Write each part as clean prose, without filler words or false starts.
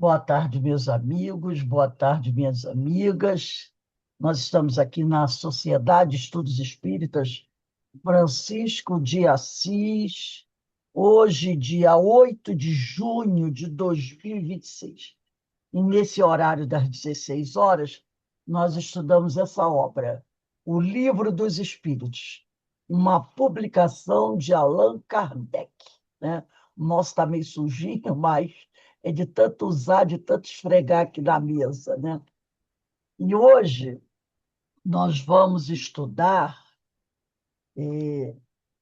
Boa tarde, meus amigos, boa tarde, minhas amigas. Nós estamos aqui na Sociedade de Estudos Espíritas Francisco de Assis, hoje, dia 8 de junho de 2026. E nesse horário das 16 horas, nós estudamos essa obra, O Livro dos Espíritos, uma publicação de Allan Kardec, né? O nosso está meio sujinho, mas é de tanto usar, de tanto esfregar aqui na mesa, né? E hoje nós vamos estudar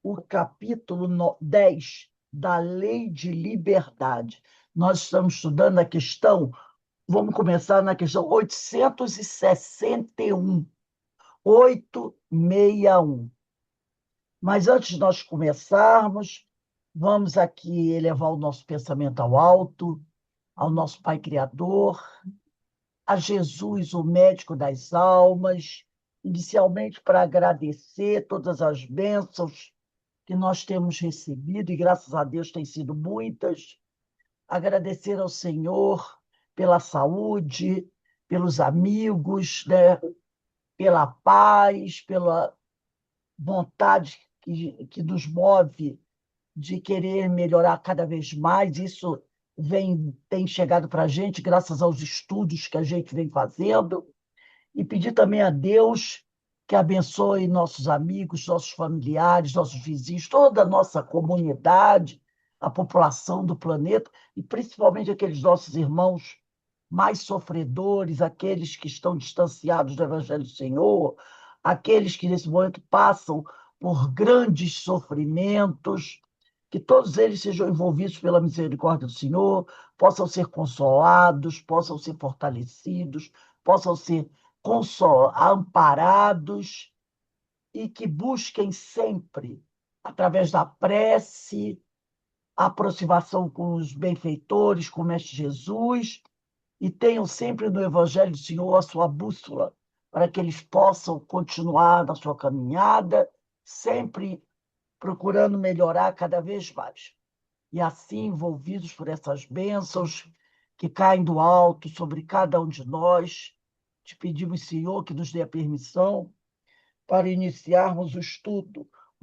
o capítulo 10 da Lei de Liberdade. Nós estamos estudando a questão, vamos começar na questão 861, 861. Mas antes de nós começarmos, vamos aqui elevar o nosso pensamento ao alto, ao nosso Pai Criador, a Jesus, o médico das almas, inicialmente para agradecer todas as bênçãos que nós temos recebido, e graças a Deus têm sido muitas. Agradecer ao Senhor pela saúde, pelos amigos, né? Pela paz, pela vontade que nos move de querer melhorar cada vez mais. Isso tem chegado para a gente graças aos estudos que a gente vem fazendo. E pedir também a Deus que abençoe nossos amigos, nossos familiares, nossos vizinhos, toda a nossa comunidade, a população do planeta, e principalmente aqueles nossos irmãos mais sofredores, aqueles que estão distanciados do Evangelho do Senhor, aqueles que nesse momento passam por grandes sofrimentos, que todos eles sejam envolvidos pela misericórdia do Senhor, possam ser consolados, possam ser fortalecidos, possam ser amparados, e que busquem sempre, através da prece, a aproximação com os benfeitores, com o Mestre Jesus, e tenham sempre no Evangelho do Senhor a sua bússola, para que eles possam continuar na sua caminhada, sempre procurando melhorar cada vez mais. E assim, envolvidos por essas bênçãos que caem do alto sobre cada um de nós, te pedimos, Senhor, que nos dê a permissão para iniciarmos o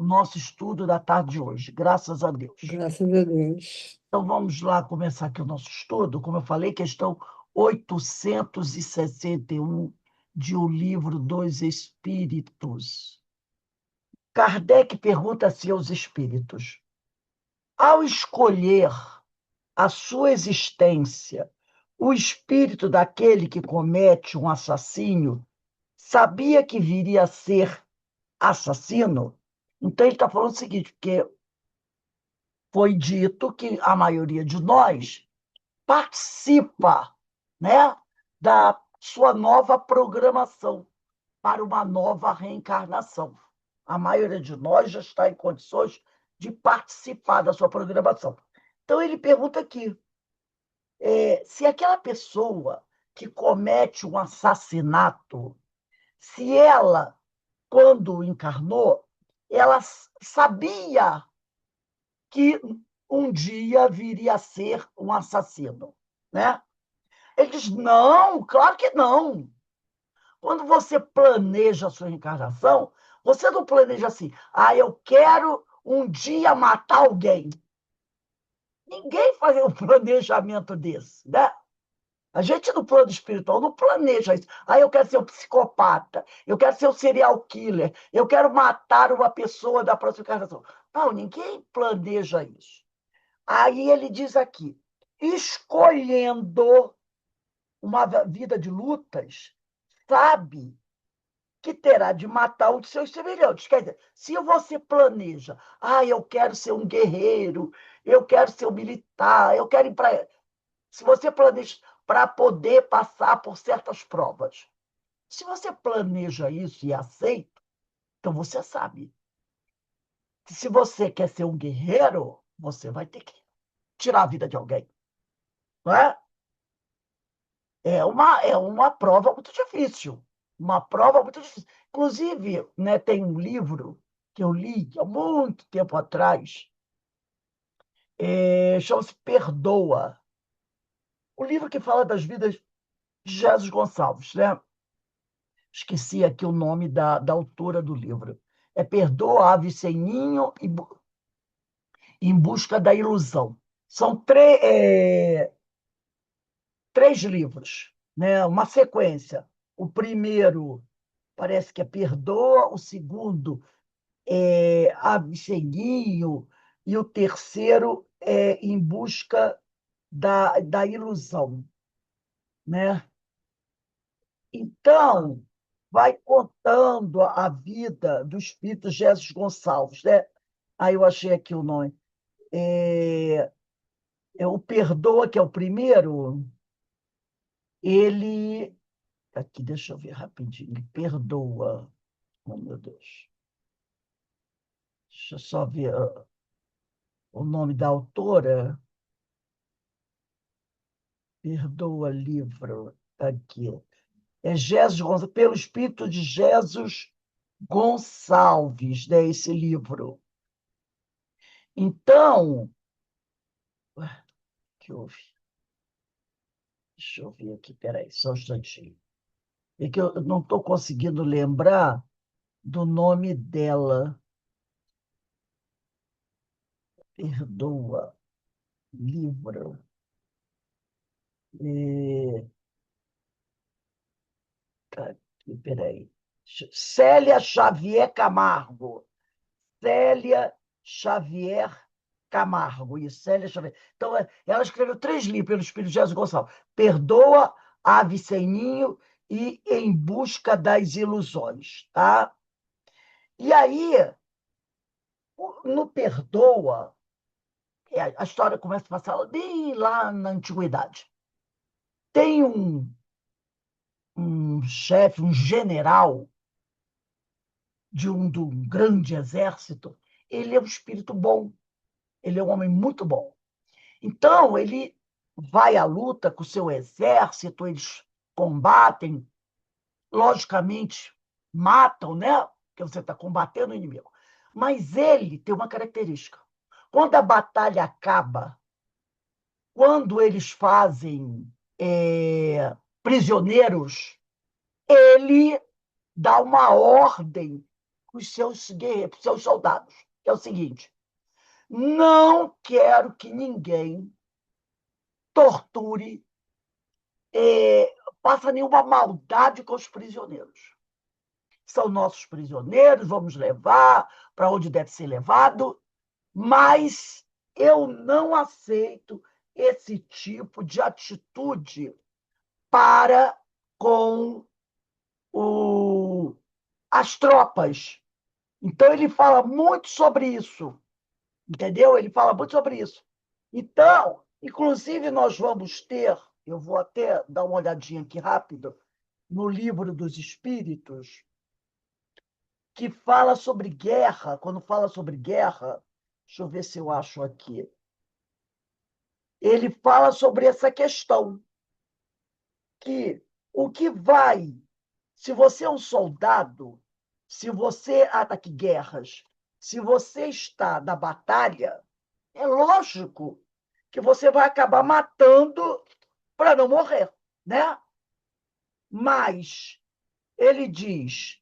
nosso estudo da tarde de hoje, graças a Deus. Graças a Deus. Então, vamos lá começar aqui o nosso estudo. Como eu falei, questão 861 de O Livro dos Espíritos. Kardec pergunta assim aos espíritos: ao escolher a sua existência, o espírito daquele que comete um assassínio sabia que viria a ser assassino? Então, ele está falando o seguinte, porque foi dito que a maioria de nós participa, né, da sua nova programação para uma nova reencarnação. A maioria de nós já está em condições de participar da sua programação. Então, ele pergunta aqui, se aquela pessoa que comete um assassinato, se ela, quando encarnou, ela sabia que um dia viria a ser um assassino, né? Ele diz, não, claro que não. Quando você planeja a sua reencarnação, você não planeja assim, eu quero um dia matar alguém. Ninguém faz um planejamento desse, né? A gente, no plano espiritual, não planeja isso. Eu quero ser um psicopata, eu quero ser um serial killer, eu quero matar uma pessoa da próxima encarnação. Não, ninguém planeja isso. Aí ele diz aqui, escolhendo uma vida de lutas, sabe que terá de matar um de seus semelhantes. Quer dizer, se você planeja, eu quero ser um guerreiro, eu quero ser um militar, eu quero ir para... Se você planeja para poder passar por certas provas, se você planeja isso e aceita, então você sabe que se você quer ser um guerreiro, você vai ter que tirar a vida de alguém, não é? É uma prova muito difícil. Uma prova muito difícil. Inclusive, né, tem um livro que eu li há muito tempo atrás, chama-se Perdoa. o livro que fala das vidas de Jesus Gonçalves, né? Esqueci aqui o nome da autora do livro. É Perdoa, Ave Sem Ninho e Em Busca da Ilusão. São três livros, né? Uma sequência. O primeiro parece que é Perdoa, o segundo é Ave Sem Ninho e o terceiro é Em Busca da Ilusão, né? Então, vai contando a vida do espírito Jesus Gonçalves, né? Aí eu achei aqui o nome. É, é o Perdoa, que é o primeiro, ele. Aqui, deixa eu ver rapidinho. Ele perdoa. Oh, meu Deus. Deixa eu só ver o nome da autora. Perdoa livro. Aqui. É Jesus Gonçalves, pelo Espírito de Jesus Gonçalves, né, esse livro. Então, que houve? Deixa eu ver aqui, peraí, só um instantinho. É que eu não estou conseguindo lembrar do nome dela. Perdoa, livro. É, tá aqui, peraí. Célia Xavier Camargo. Célia Xavier Camargo. Isso, Célia Xavier. Então, ela escreveu três livros pelo Espírito de Jesus Gonçalves. Perdoa, Ave Sem Ninho e Em Busca das Ilusões. Tá? E aí, no Perdoa, a história começa a passar bem lá na antiguidade. Tem um chefe, um general de um grande exército, ele é um espírito bom, ele é um homem muito bom. Então, ele vai à luta com o seu exército, eles combatem, logicamente, matam, né? Porque você está combatendo o inimigo. Mas ele tem uma característica. Quando a batalha acaba, quando eles fazem prisioneiros, ele dá uma ordem para os seus guerreiros, para os seus soldados, que é o seguinte: não quero que ninguém torture, faça nenhuma maldade com os prisioneiros. São nossos prisioneiros, vamos levar para onde deve ser levado, mas eu não aceito esse tipo de atitude para com as tropas. Então, ele fala muito sobre isso, entendeu? Ele fala muito sobre isso. Então, inclusive, nós vamos ter, eu vou até dar uma olhadinha aqui rápido, no Livro dos Espíritos, que fala sobre guerra. Quando fala sobre guerra, deixa eu ver se eu acho aqui. Ele fala sobre essa questão, que o que vai, se você é um soldado, se você ataca guerras, se você está na batalha, é lógico que você vai acabar matando para não morrer, né? Mas ele diz,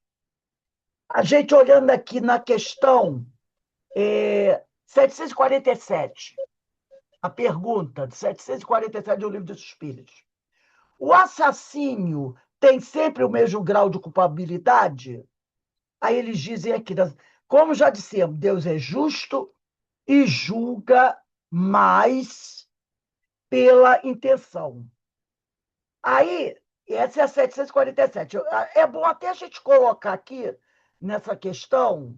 a gente olhando aqui na questão 747, a pergunta de 747 do Livro dos Espíritos. O assassínio tem sempre o mesmo grau de culpabilidade? Aí eles dizem aqui, como já dissemos, Deus é justo e julga mais pela intenção. Aí, essa é a 747. É bom até a gente colocar aqui, nessa questão,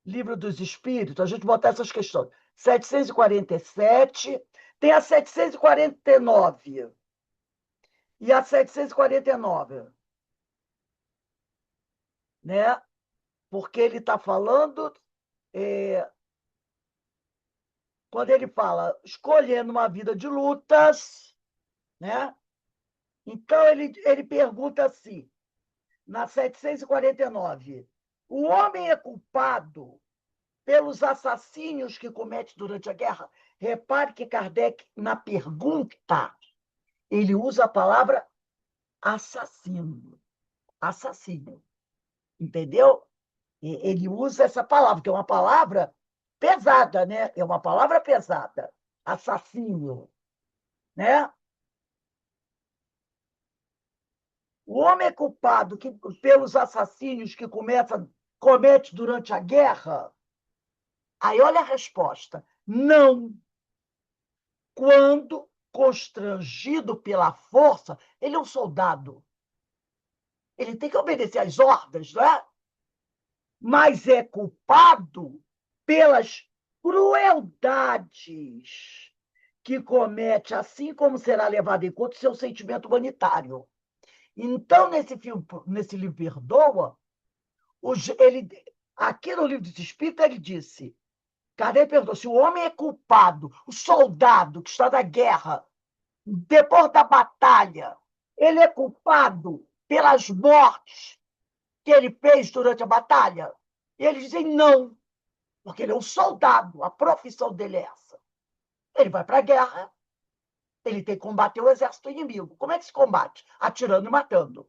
Livro dos Espíritos, a gente botar essas questões. 747, tem a 749 e a 749, né? Porque ele está falando, é, quando ele fala escolhendo uma vida de lutas, né? Então, ele pergunta assim, na 749, o homem é culpado pelos assassínios que comete durante a guerra? Repare que Kardec, na pergunta, ele usa a palavra assassino. Assassino. Entendeu? Ele usa essa palavra, que é uma palavra pesada, né? É uma palavra pesada. Assassino, né? O homem é culpado pelos assassínios que comete durante a guerra? Aí olha a resposta. Não. Quando constrangido pela força, ele é um soldado. Ele tem que obedecer às ordens, não é? Mas é culpado pelas crueldades que comete, assim como será levado em conta o seu sentimento humanitário. Então, nesse livro Perdoa, ele, aqui no livro dos Espíritos, ele disse: Kardec perguntou, se o homem é culpado, o soldado que está na guerra, depois da batalha, ele é culpado pelas mortes que ele fez durante a batalha? E eles dizem não, porque ele é um soldado, a profissão dele é essa. Ele vai para a guerra, ele tem que combater o exército inimigo. Como é que se combate? Atirando e matando.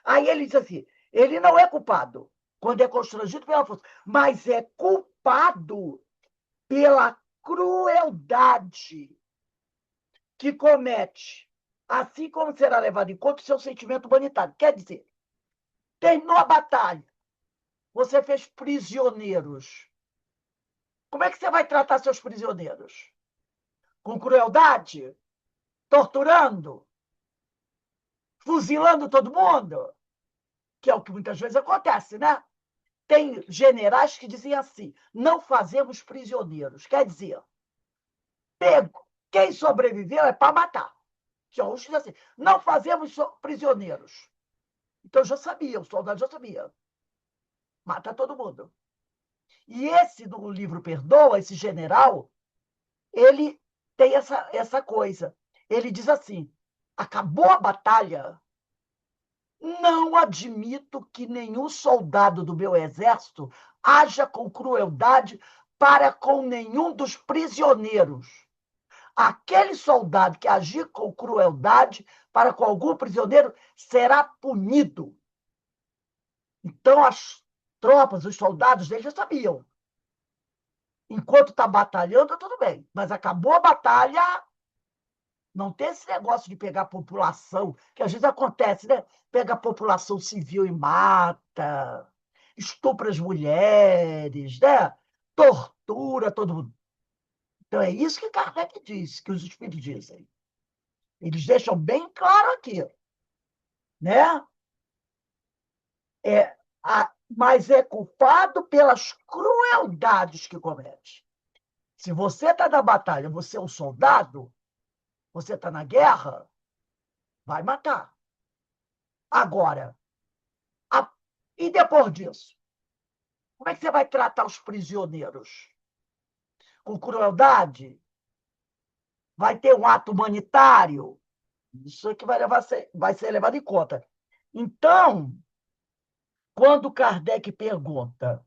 Aí ele diz assim, ele não é culpado quando é constrangido pela força, mas é culpado pela crueldade que comete, assim como será levado em conta o seu sentimento humanitário. Quer dizer, terminou a batalha, você fez prisioneiros. Como é que você vai tratar seus prisioneiros? Com crueldade? Torturando? Fuzilando todo mundo? Que é o que muitas vezes acontece, né? Tem generais que dizem assim: não fazemos prisioneiros. Quer dizer, pego. Quem sobreviveu é para matar. Que uns dizem assim: não fazemos prisioneiros. Então eu já sabia, o soldado já sabia. Mata todo mundo. E esse do livro Perdoa, esse general, ele tem essa coisa. Ele diz assim: acabou a batalha, não admito que nenhum soldado do meu exército haja com crueldade para com nenhum dos prisioneiros. Aquele soldado que agir com crueldade para com algum prisioneiro será punido. Então, as tropas, os soldados dele já sabiam. Enquanto está batalhando, tudo bem. Mas acabou a batalha, não tem esse negócio de pegar a população, que às vezes acontece, né? Pega a população civil e mata, estupra as mulheres, né? Tortura todo mundo. Então é isso que Kardec diz, que os espíritos dizem. Eles deixam bem claro aqui, né? Mas é culpado pelas crueldades que comete. Se você está na batalha, você é um soldado, você está na guerra, vai matar. Agora, a... e depois disso? Como é que você vai tratar os prisioneiros? Com crueldade? Vai ter um ato humanitário? Isso é que vai ser levado em conta. Então, quando Kardec pergunta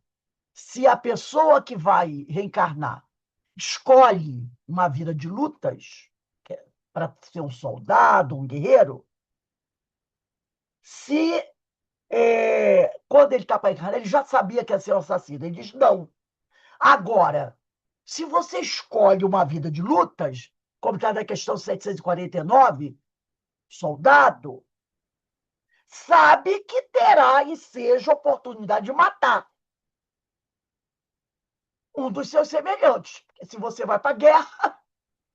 se a pessoa que vai reencarnar escolhe uma vida de lutas, para ser um soldado, um guerreiro, se quando ele está para encarnar, ele já sabia que ia ser um assassino. Ele diz, não. Agora, se você escolhe uma vida de lutas, como está na questão 749, soldado, sabe que terá e seja oportunidade de matar um dos seus semelhantes. Porque se você vai para a guerra,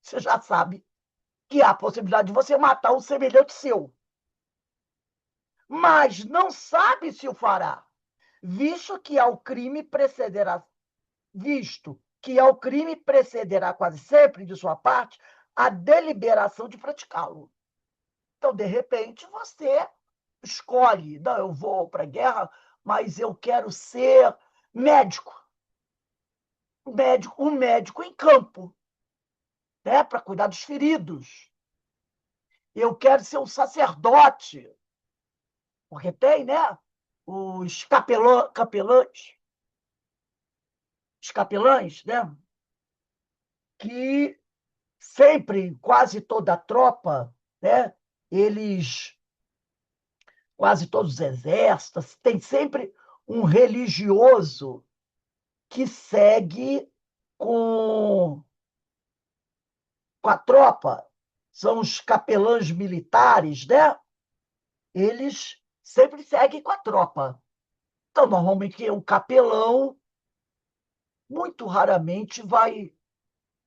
você já sabe que há a possibilidade de você matar um semelhante seu. Mas não sabe se o fará, visto que ao crime precederá, visto que ao crime precederá quase sempre, de sua parte, a deliberação de praticá-lo. Então, de repente, você escolhe, não, eu vou para a guerra, mas eu quero ser médico, um médico em campo, né, para cuidar dos feridos. Eu quero ser um sacerdote, porque tem, né, os capelães, né, que sempre, quase toda a tropa, né, eles, quase todos os exércitos, tem sempre um religioso que segue com, com a tropa, são os capelães militares, né? Eles sempre seguem com a tropa. Então, normalmente, o capelão muito raramente vai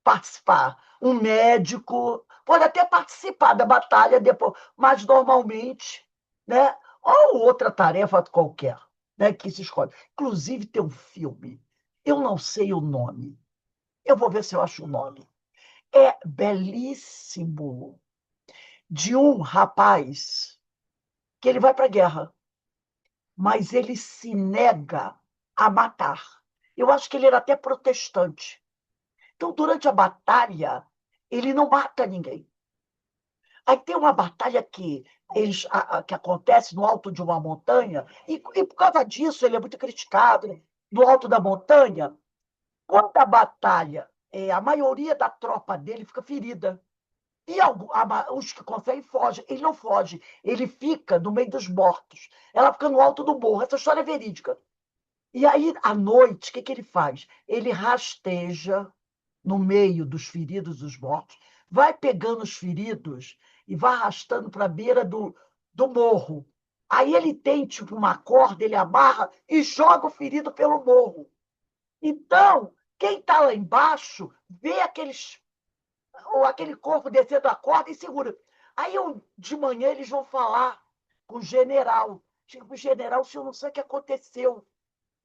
participar. Um médico pode até participar da batalha depois, mas normalmente, né? Ou outra tarefa qualquer, né? Que se escolhe. Inclusive, tem um filme, eu não sei o nome, eu vou ver se eu acho o nome. É belíssimo, de um rapaz que ele vai para a guerra, mas ele se nega a matar. Eu acho que ele era até protestante. Então, durante a batalha, ele não mata ninguém. Aí tem uma batalha que acontece no alto de uma montanha, e por causa disso ele é muito criticado, né? No alto da montanha. Quando a batalha, a maioria da tropa dele fica ferida. E os que conseguem fogem. Ele não foge, ele fica no meio dos mortos. Ela fica no alto do morro. Essa história é verídica. E aí, à noite, o que ele faz? Ele rasteja no meio dos feridos, dos mortos, vai pegando os feridos e vai arrastando para a beira do morro. Aí ele tem tipo uma corda, ele amarra e joga o ferido pelo morro. Então, quem está lá embaixo vê aquele corpo descendo a corda e segura. Aí, de manhã, eles vão falar com o general. Chega o general, o senhor não sabe o que aconteceu.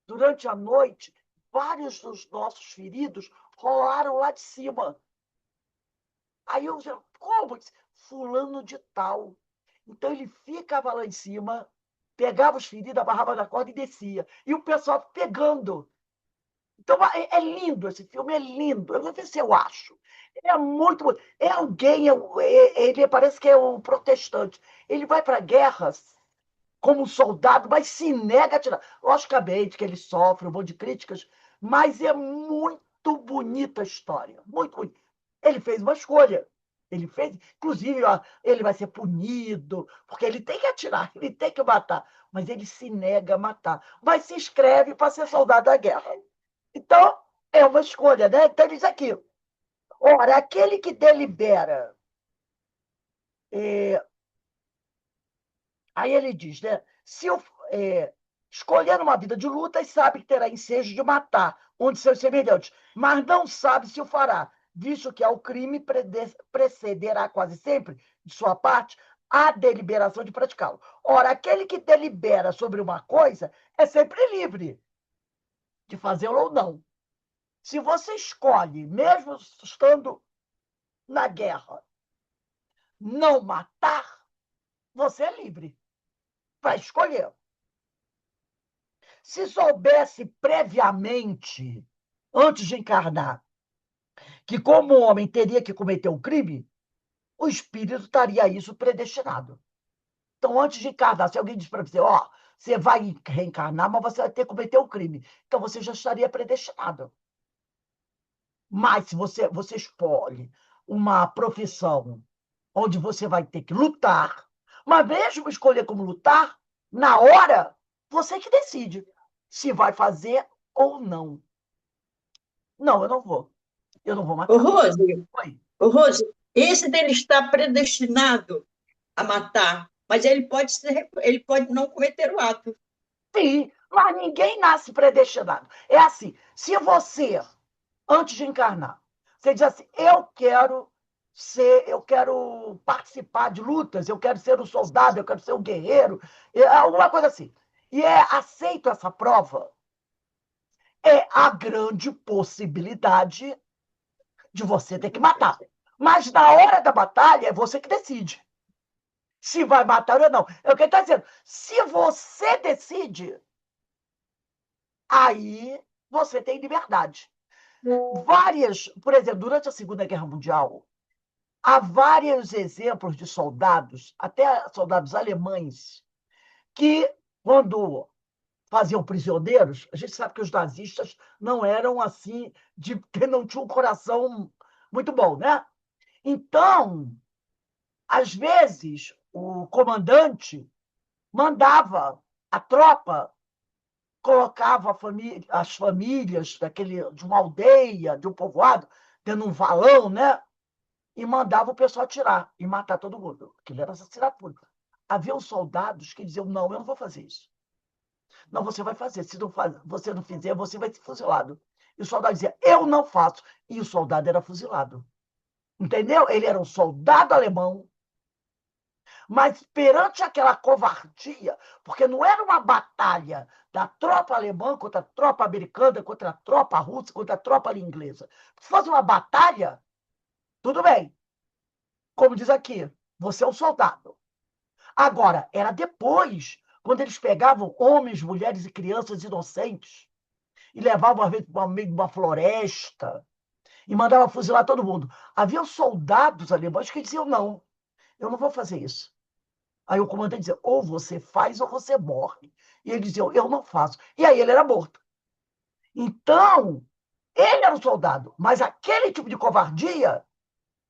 Durante a noite, vários dos nossos feridos rolaram lá de cima. Aí eu já, como? Fulano de tal. Então ele ficava lá em cima, pegava os feridos, amarrava na corda e descia. E o pessoal pegando. Então é lindo, esse filme é lindo. Eu vou ver se eu acho. É muito bom. É alguém, ele parece que é um protestante. Ele vai para guerras como um soldado, mas se nega a tirar. Logicamente que ele sofre um monte de críticas, mas é muito bonita a história. Muito bonita. Ele fez uma escolha. Ele fez, inclusive, ó, ele vai ser punido, porque ele tem que atirar, ele tem que matar, mas ele se nega a matar. Mas se inscreve para ser soldado da guerra. Então, é uma escolha, né? Então, ele diz aqui: ora, aquele que delibera. É, aí ele diz, né? Se eu escolher uma vida de luta, sabe que terá ensejo de matar um de seus semelhantes, mas não sabe se o fará, visto que ao crime precederá quase sempre, de sua parte, a deliberação de praticá-lo. Ora, aquele que delibera sobre uma coisa é sempre livre de fazê-lo ou não. Se você escolhe, mesmo estando na guerra, não matar, você é livre para escolher. Se soubesse previamente, antes de encarnar, que como homem teria que cometer um crime, o espírito estaria a isso predestinado. Então, antes de encarnar, se alguém diz para você, ó, você vai reencarnar, mas você vai ter que cometer um crime. Então, você já estaria predestinado. Mas se você escolhe uma profissão onde você vai ter que lutar, mas mesmo escolher como lutar, na hora, você que decide se vai fazer ou não. Não, eu não vou. Eu não vou Ô, matar. Rose, Oi. ô, Rose, esse dele está predestinado a matar, mas ele pode não cometer o ato. Sim, mas ninguém nasce predestinado. É assim, se você, antes de encarnar, você diz assim, eu quero participar de lutas, eu quero ser um soldado, eu quero ser um guerreiro, alguma coisa assim. E aceito essa prova, é a grande possibilidade de você ter que matar. Mas na hora da batalha, é você que decide se vai matar ou não. É o que ele está dizendo. Se você decide, aí você tem liberdade. Por exemplo, durante a Segunda Guerra Mundial, há vários exemplos de soldados, até soldados alemães, que, quando faziam prisioneiros, a gente sabe que os nazistas não eram assim, não tinham um coração muito bom, né? Então, Às vezes, o comandante mandava a tropa, colocava as famílias de uma aldeia, de um povoado, dentro de um valão, né? E mandava o pessoal atirar e matar todo mundo. Aquilo era assassinato público. Havia os soldados que diziam: não, eu não vou fazer isso. Não, você vai fazer. Se não você não fizer, você vai ser fuzilado. E o soldado dizia: eu não faço. E o soldado era fuzilado. Entendeu? Ele era um soldado alemão, mas perante aquela covardia, porque não era uma batalha da tropa alemã contra a tropa americana, contra a tropa russa, contra a tropa inglesa. Se fosse uma batalha, tudo bem. Como diz aqui, você é um soldado. Agora, era depois, quando eles pegavam homens, mulheres e crianças inocentes e levavam, às vezes, para o meio de uma floresta e mandavam fuzilar todo mundo. Havia soldados alemães que diziam: não, eu não vou fazer isso. Aí o comandante dizia: ou você faz ou você morre. E ele dizia: eu não faço. E aí ele era morto. Então, ele era um soldado, mas aquele tipo de covardia,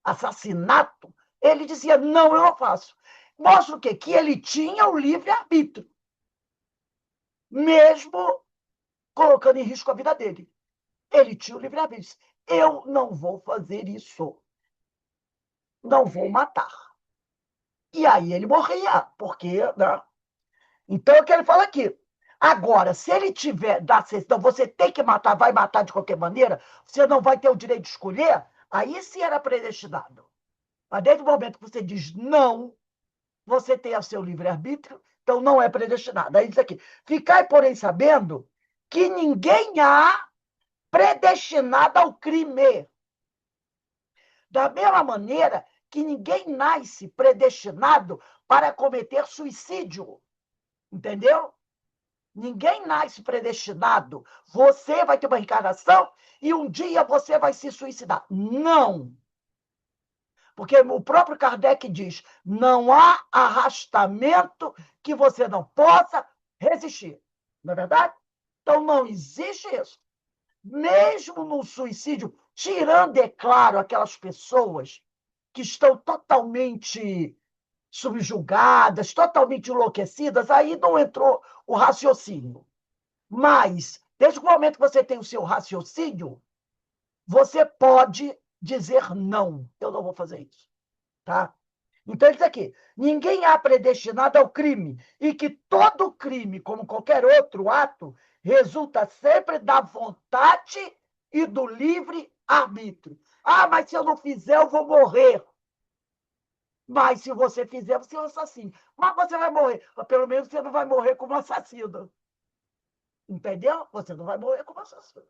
assassinato, ele dizia: não, eu não faço. Mostra o quê? Que ele tinha o livre-arbítrio, mesmo colocando em risco a vida dele. Ele tinha o livre-arbítrio. Eu não vou fazer isso. Não vou matar. E aí ele morria, porque, né? Então, é o que ele fala aqui. Agora, se ele tiver da então você tem que matar, vai matar de qualquer maneira, você não vai ter o direito de escolher, aí sim era predestinado. Mas desde o momento que você diz não, você tem o seu livre-arbítrio, então não é predestinado. Aí diz aqui: ficai, porém, sabendo que ninguém há predestinado ao crime. Da mesma maneira que ninguém nasce predestinado para cometer suicídio. Entendeu? Ninguém nasce predestinado. Você vai ter uma reencarnação e um dia você vai se suicidar. Não. Porque o próprio Kardec diz: não há arrastamento que você não possa resistir. Não é verdade? Então não existe isso. Mesmo no suicídio, tirando, é claro, aquelas pessoas que estão totalmente subjugadas, totalmente enlouquecidas, aí não entrou o raciocínio. Mas, desde o momento que você tem o seu raciocínio, você pode dizer não, eu não vou fazer isso. Tá? Então, ele diz aqui: ninguém há predestinado ao crime, e que todo crime, como qualquer outro ato, resulta sempre da vontade e do livre arbítrio. Ah, mas se eu não fizer, eu vou morrer. Mas se você fizer, você é um assassino. Mas você vai morrer. Mas pelo menos você não vai morrer como assassino. Entendeu? Você não vai morrer como assassino.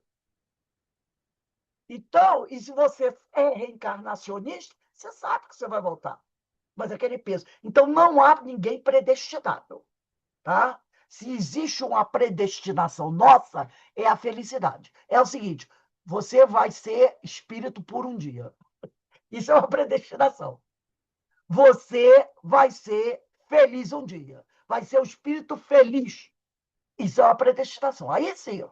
Então, e se você é reencarnacionista, você sabe que você vai voltar. Mas aquele peso. Então, não há ninguém predestinado. Tá? Se existe uma predestinação nossa, é a felicidade. É o seguinte: você vai ser espírito por um dia. Isso é uma predestinação. Você vai ser feliz um dia. Vai ser o espírito feliz. Isso é uma predestinação. Aí sim.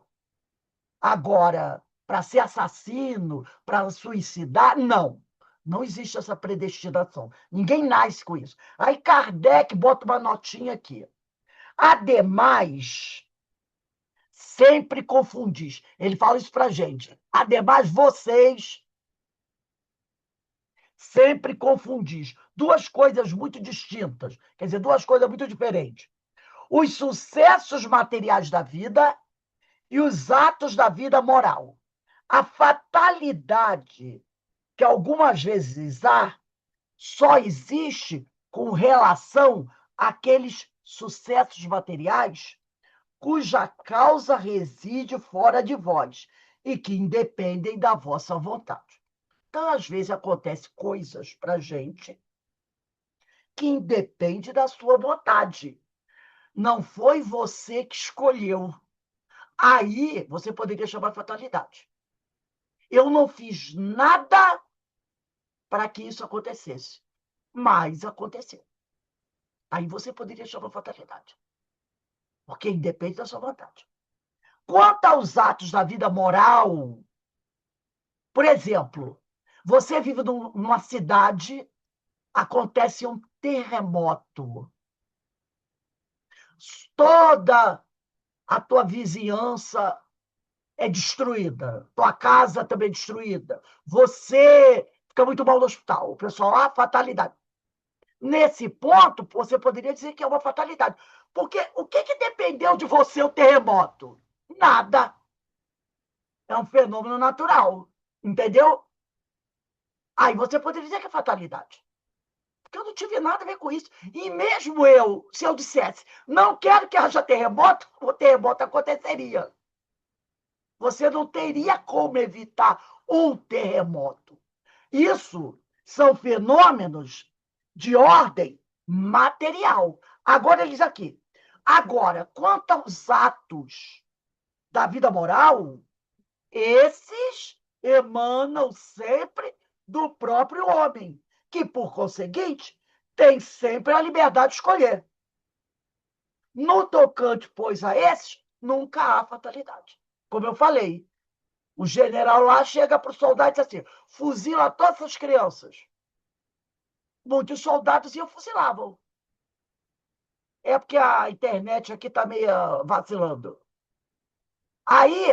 Agora, para ser assassino, para suicidar, não. Não existe essa predestinação. Ninguém nasce com isso. Aí Kardec bota uma notinha aqui. Ademais, sempre confundis. Ele fala isso para gente. Ademais, vocês sempre confundis duas coisas muito distintas. Quer dizer, duas coisas muito diferentes. Os sucessos materiais da vida e os atos da vida moral. A fatalidade que algumas vezes há só existe com relação àqueles sucessos materiais cuja causa reside fora de vós e que independem da vossa vontade. Então, às vezes, acontecem coisas para a gente que independe da sua vontade. Não foi você que escolheu. Aí você poderia chamar de fatalidade. Eu não fiz nada para que isso acontecesse, mas aconteceu. Aí você poderia chamar de fatalidade, porque independe da sua vontade. Quanto aos atos da vida moral, por exemplo, você vive numa cidade acontece um terremoto. Toda a tua vizinhança é destruída, tua casa também é destruída, você fica muito mal no hospital. O pessoal, fatalidade. Nesse ponto, você poderia dizer que é uma fatalidade. Porque o que dependeu de você o terremoto? Nada. É um fenômeno natural. Entendeu? Aí você poderia dizer que é fatalidade. Porque eu não tive nada a ver com isso. E mesmo eu, se eu dissesse, não quero que haja terremoto, o terremoto aconteceria. Você não teria como evitar um terremoto. Isso são fenômenos de ordem material. Agora, eles aqui. Agora, quanto aos atos da vida moral, esses emanam sempre do próprio homem, que, por conseguinte, tem sempre a liberdade de escolher. No tocante, pois, a esses, nunca há fatalidade. Como eu falei, o general lá chega para o soldado e diz assim: fuzila todas as crianças. Muitos soldados iam fuzilavam. É porque a internet aqui está meio vacilando. Aí,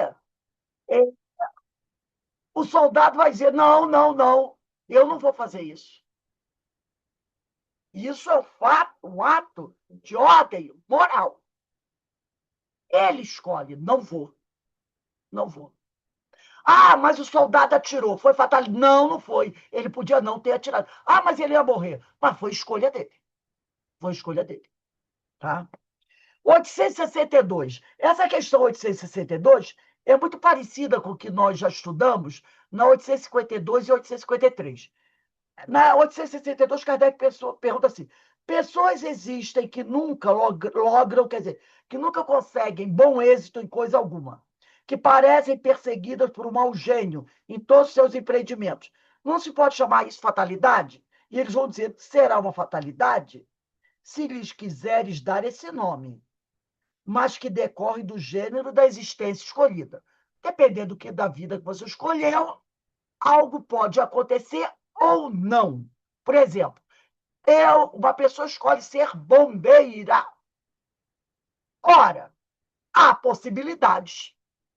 o soldado vai dizer: não, não, não, eu não vou fazer isso. Isso é um ato de ordem moral. Ele escolhe: não vou, não vou. Mas o soldado atirou, foi fatal. Não, não foi. Ele podia não ter atirado. Mas ele ia morrer. Mas foi escolha dele. Foi escolha dele. Tá? 862. Essa questão 862 é muito parecida com o que nós já estudamos na 852 e 853. Na 862, Kardec pergunta assim: pessoas existem que nunca logram, quer dizer, que nunca conseguem bom êxito em coisa alguma, que parecem perseguidas por um mau gênio em todos os seus empreendimentos. Não se pode chamar isso fatalidade? E eles vão dizer: será uma fatalidade se lhes quiseres dar esse nome, mas que decorre do gênero da existência escolhida. Dependendo do que da vida que você escolheu, algo pode acontecer ou não. Por exemplo, uma pessoa escolhe ser bombeira. Ora, há possibilidades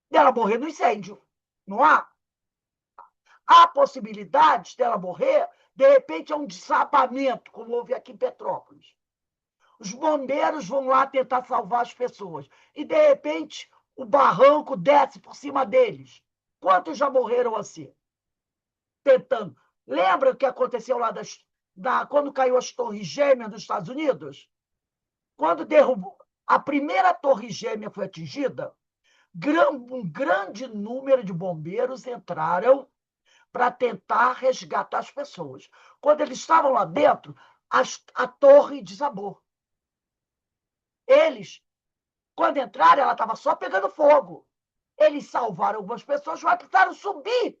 dela morrer no incêndio, não há? Há possibilidades dela morrer, de repente, é um desabamento, como houve aqui em Petrópolis. Os bombeiros vão lá tentar salvar as pessoas. E, de repente, o barranco desce por cima deles. Quantos já morreram assim? Tentando. Lembra o que aconteceu lá quando caiu as Torres Gêmeas nos Estados Unidos? Quando derrubou, a primeira Torre Gêmea foi atingida, um grande número de bombeiros entraram para tentar resgatar as pessoas. Quando eles estavam lá dentro, a torre desabou. Eles, quando entraram, ela estava só pegando fogo. Eles salvaram algumas pessoas, mas precisaram subir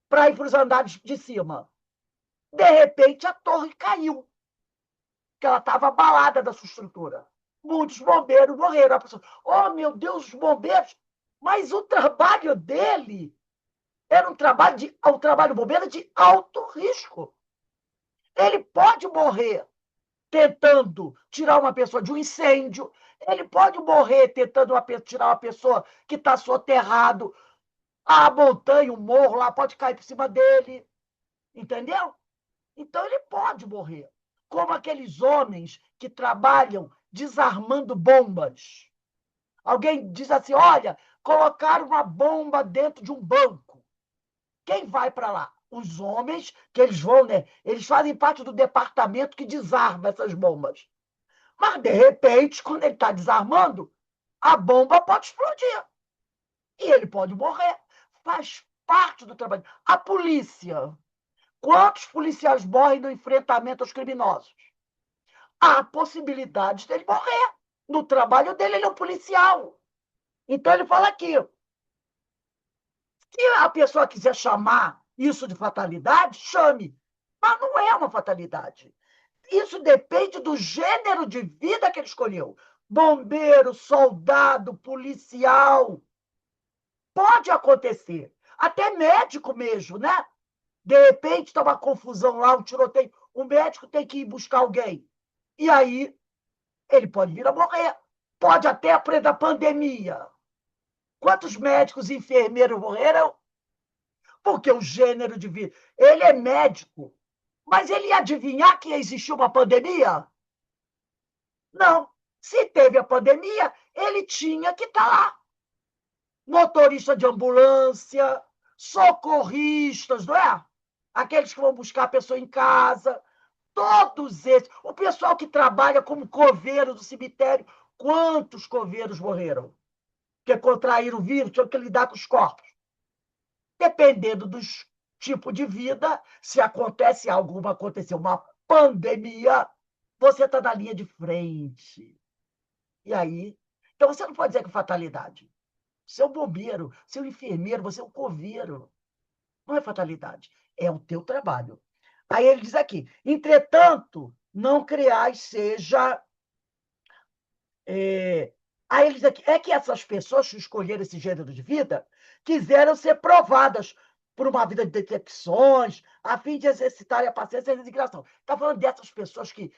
para ir para os andares de cima. De repente, a torre caiu, porque ela estava abalada da sua estrutura. Muitos bombeiros morreram. A pessoa, oh, meu Deus, os bombeiros! Mas o trabalho dele era o trabalho do bombeiro de alto risco. Ele pode morrer tentando tirar uma pessoa de um incêndio, ele pode morrer tentando tirar uma pessoa que está soterrado, a montanha, o morro lá pode cair por cima dele, entendeu? Então ele pode morrer. Como aqueles homens que trabalham desarmando bombas. Alguém diz assim: olha, colocaram uma bomba dentro de um banco. Quem vai para lá? Os homens, que eles vão, né? Eles fazem parte do departamento que desarma essas bombas. Mas, de repente, quando ele está desarmando, a bomba pode explodir. E ele pode morrer. Faz parte do trabalho. A polícia. Quantos policiais morrem no enfrentamento aos criminosos? Há possibilidade dele morrer. No trabalho dele, ele é um policial. Então, ele fala aqui: se a pessoa quiser chamar isso de fatalidade, chame. Mas não é uma fatalidade. Isso depende do gênero de vida que ele escolheu. Bombeiro, soldado, policial. Pode acontecer. Até médico mesmo, né? De repente, está uma confusão lá, um tiroteio. o médico tem que ir buscar alguém. E aí, ele pode vir a morrer. Pode até aprender a pandemia. Quantos médicos e enfermeiros morreram? Porque o gênero de vida. Ele é médico, mas ele ia adivinhar que existia uma pandemia? Não. Se teve a pandemia, ele tinha que estar lá. Motorista de ambulância, socorristas, não é? Aqueles que vão buscar a pessoa em casa, todos esses. O pessoal que trabalha como coveiro do cemitério, quantos coveiros morreram? Porque contraíram o vírus, tinham que lidar com os corpos. Dependendo do tipo de vida, se acontece algo, aconteceu uma pandemia, você está na linha de frente. E aí? Então, você não pode dizer que é fatalidade. Você é um bombeiro, você é um enfermeiro, você é um coveiro. Não é fatalidade, é o teu trabalho. Aí ele diz aqui, entretanto, não criais seja... Aí ele diz aqui, é que essas pessoas que escolheram esse gênero de vida quiseram ser provadas por uma vida de decepções, a fim de exercitarem a paciência e a resignação. Está falando dessas pessoas que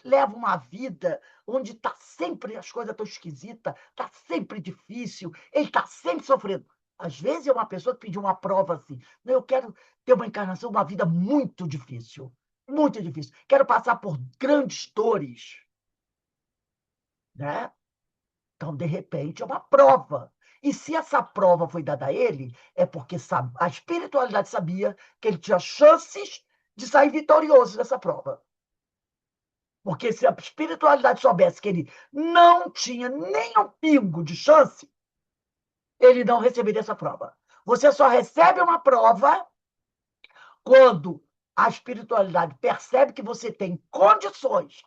levam uma vida onde tá sempre as coisas tão esquisitas, está sempre difícil, ele está sempre sofrendo. Às vezes é uma pessoa que pediu uma prova assim, "Não, eu quero ter uma encarnação, uma vida muito difícil, muito difícil. Quero passar por grandes dores, né? Então, de repente, é uma prova. E se essa prova foi dada a ele, é porque a espiritualidade sabia que ele tinha chances de sair vitorioso dessa prova. Porque se a espiritualidade soubesse que ele não tinha nem um pingo de chance, ele não receberia essa prova. Você só recebe uma prova quando a espiritualidade percebe que você tem condições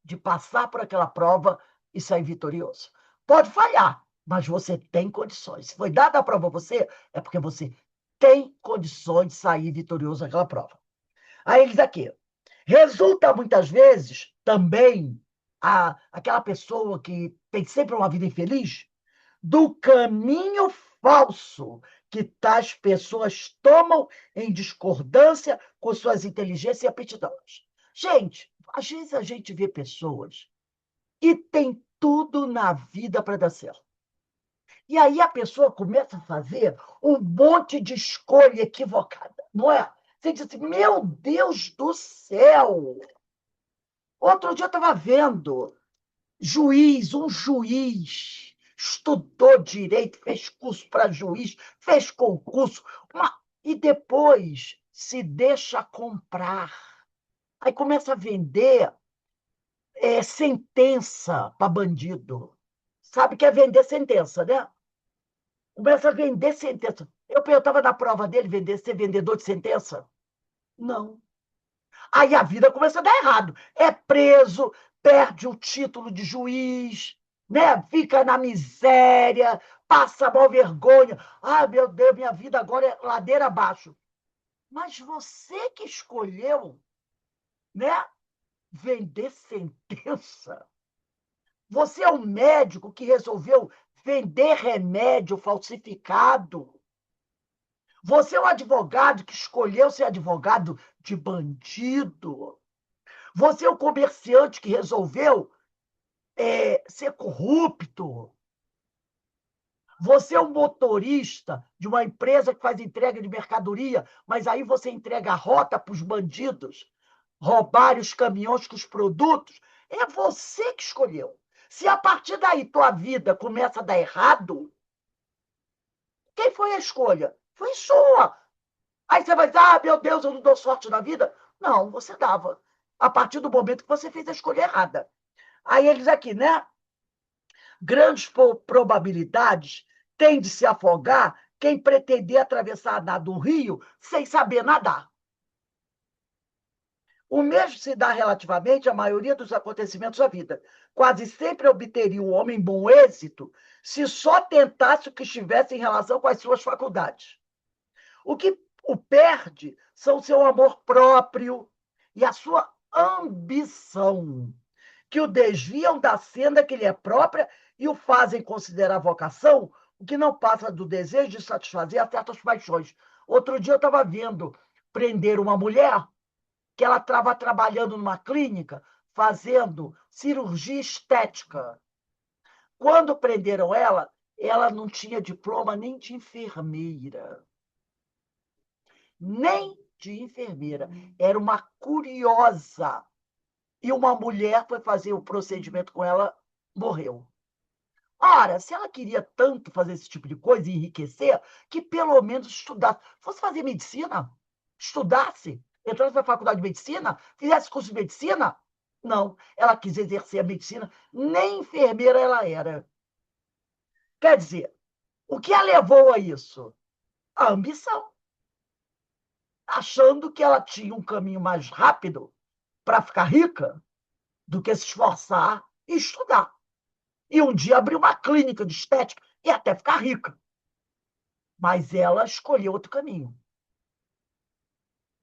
de passar por aquela prova e sair vitorioso. Pode falhar, mas você tem condições. Se foi dada a prova a você, é porque você tem condições de sair vitorioso naquela prova. Aí eles aqui. Resulta muitas vezes também aquela pessoa que tem sempre uma vida infeliz do caminho falso que tais pessoas tomam em discordância com suas inteligências e aptidões. Gente, às vezes a gente vê pessoas que têm tudo na vida para dar certo. E aí a pessoa começa a fazer um monte de escolha equivocada, não é? Você diz assim, meu Deus do céu! Outro dia eu estava vendo um juiz, estudou direito, fez curso para juiz, fez concurso, e depois se deixa comprar. Aí começa a vender sentença para bandido. Sabe que é vender sentença, né? Começa a vender sentença. Eu estava na prova dele ser vendedor de sentença? Não. Aí a vida começa a dar errado. É preso, perde o título de juiz, né? Fica na miséria, passa mal vergonha. Ah, meu Deus, minha vida agora é ladeira abaixo. Mas você que escolheu, né? Vender sentença. Você é um médico que resolveu vender remédio falsificado. Você é um advogado que escolheu ser advogado de bandido. Você é um comerciante que resolveu ser corrupto. Você é um motorista de uma empresa que faz entrega de mercadoria, mas aí você entrega a rota para os bandidos roubarem os caminhões com os produtos. É você que escolheu. Se a partir daí tua vida começa a dar errado, quem foi a escolha? Foi sua. Aí você vai dizer, ah, meu Deus, eu não dou sorte na vida. Não, você dava. A partir do momento que você fez a escolha errada. Aí eles aqui, né? Grandes probabilidades tem de se afogar quem pretender atravessar nada um rio sem saber nadar. O mesmo se dá relativamente à maioria dos acontecimentos da vida. Quase sempre obteria o homem bom êxito se só tentasse o que estivesse em relação com as suas faculdades. O que o perde são o seu amor próprio e a sua ambição, que o desviam da senda que lhe é própria e o fazem considerar vocação, o que não passa do desejo de satisfazer a certas paixões. Outro dia eu estava vendo prender uma mulher que ela estava trabalhando numa clínica fazendo cirurgia estética. Quando prenderam ela, ela não tinha diploma nem de enfermeira. Nem de enfermeira. Era uma curiosa. E uma mulher foi fazer o procedimento com ela, morreu. Ora, se ela queria tanto fazer esse tipo de coisa e enriquecer, que pelo menos estudasse. Fosse fazer medicina, estudasse, entrasse na faculdade de medicina, fizesse curso de medicina. Não, ela quis exercer a medicina, nem enfermeira ela era. Quer dizer, o que a levou a isso? A ambição, achando que ela tinha um caminho mais rápido para ficar rica do que se esforçar e estudar. E um dia abrir uma clínica de estética e até ficar rica. Mas ela escolheu outro caminho.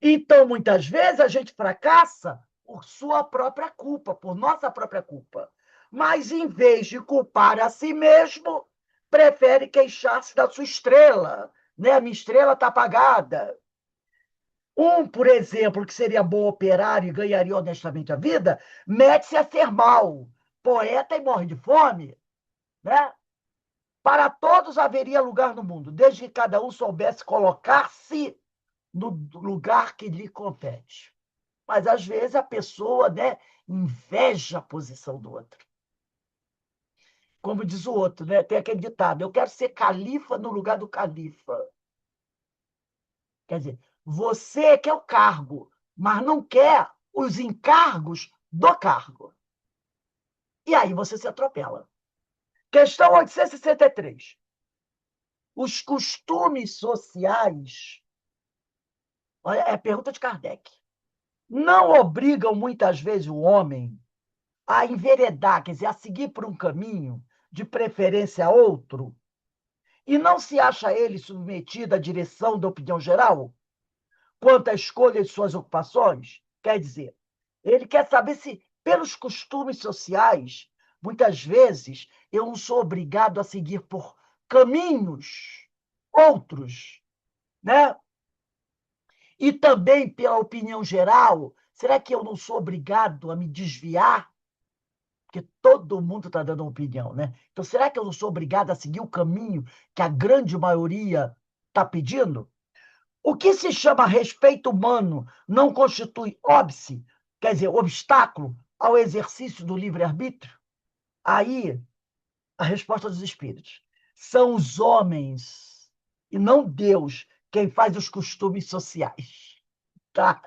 Então, muitas vezes, a gente fracassa por sua própria culpa, por nossa própria culpa. Mas, em vez de culpar a si mesmo, prefere queixar-se da sua estrela. Né? A minha estrela está apagada. Por exemplo, que seria bom operário e ganharia honestamente a vida, mete-se a ser mal, poeta e morre de fome. Né? Para todos haveria lugar no mundo, desde que cada um soubesse colocar-se no lugar que lhe compete. Mas, às vezes, a pessoa, né, inveja a posição do outro. Como diz o outro, né? Tem aquele ditado: eu quero ser califa no lugar do califa. Quer dizer, você quer o cargo, mas não quer os encargos do cargo. E aí você se atropela. Questão 863. Os costumes sociais, olha, é a pergunta de Kardec, não obrigam muitas vezes o homem a enveredar, quer dizer, a seguir por um caminho, de preferência a outro, e não se acha ele submetido à direção da opinião geral quanto à escolha de suas ocupações? Quer dizer, ele quer saber se, pelos costumes sociais, muitas vezes eu não sou obrigado a seguir por caminhos outros, né? E também pela opinião geral, será que eu não sou obrigado a me desviar? Porque todo mundo está dando uma opinião, né? Então, será que eu não sou obrigado a seguir o caminho que a grande maioria está pedindo? O que se chama respeito humano não constitui óbice, quer dizer, obstáculo ao exercício do livre-arbítrio? Aí, a resposta dos espíritos. São os homens, e não Deus, quem faz os costumes sociais. Tá?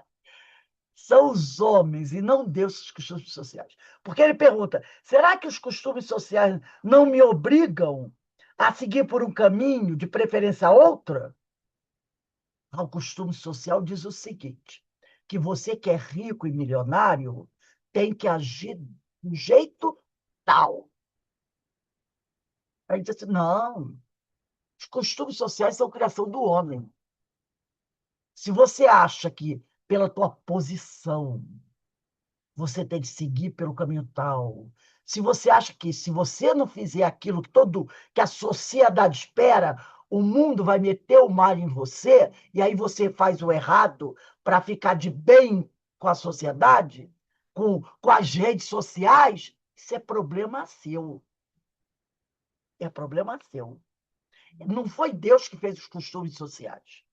São os homens e não Deus os costumes sociais. Porque ele pergunta: será que os costumes sociais não me obrigam a seguir por um caminho, de preferência a outra? O costume social diz o seguinte: que você que é rico e milionário tem que agir de um jeito tal. Aí diz assim: não, os costumes sociais são criação do homem. Se você acha que, pela tua posição, você tem que seguir pelo caminho tal. Se você acha que, se você não fizer aquilo que a sociedade espera, o mundo vai meter o mal em você, e aí você faz o errado para ficar de bem com a sociedade, com as redes sociais, isso é problema seu. É problema seu. Não foi Deus que fez os costumes sociais.